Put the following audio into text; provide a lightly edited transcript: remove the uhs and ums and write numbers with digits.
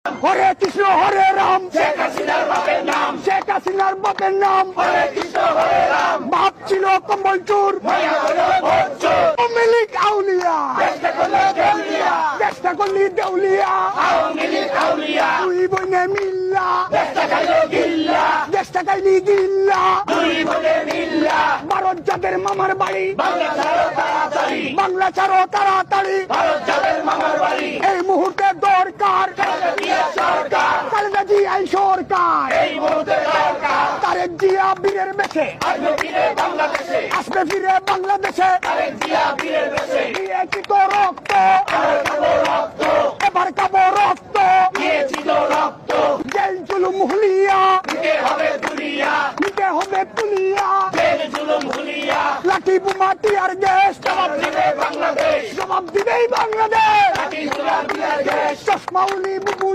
হরে কৃষ্ণ হরে রাম, শেখ হাসিনার বাপের নাম, শেখ হাসিনার বাপের নাম। হরে কৃষ্ণ হরে রাম, বাপ ছিল কম্বল চোর, মায়া হলো ভোট চোর, আওয়ামী লীগ আউলিয়া, দেশটা করলো দেউলিয়া, দেশটা করলি দেউলিয়া। আওয়ামী লীগ আউলিয়া, দুই বইনে মিল্লা, দেশটা খাইলো গিল্লা, দেশটা কাইলি গিল্লা। দুই বোনে মিল্লা, ভারত যাদের মামার বাড়ি, বাংলা ছাড়ো তাড়াতাড়ি, বাংলা ছাড়ো তাড়াতাড়ি। ভারত যাবেন মামার বাড়ি, এই মুহূর্তে দরকার খালেদা জিয়ার সরকার, খালেদা জিয়া সরকার। এই মুহূর্তে দরকার, তারেক জিয়া বীরের বেশে আসবে ফিরে বাংলাদেশে, আসবে ফিরে বাংলাদেশে। তারেক জিয়া বীরের বেশে, দিয়েছি তো রক্ত, আর খাবো রক্ত, এবার খাবো রক্ত। দিয়েছি তো রক্ত, জেল জুলুম হুলিয়া, দিতে হবে দুনিয়া, নিতে হবে পুলিয়া। জেল জুলুম ভুলিয়া, লাঠি বোমা টিয়ার গ্যাস, জবাব দিবে বাংলাদেশ, জবাব দিবেই বাংলাদেশ। লাঠি সোনা দিয়ার দেশ, চশমাউলি বুবু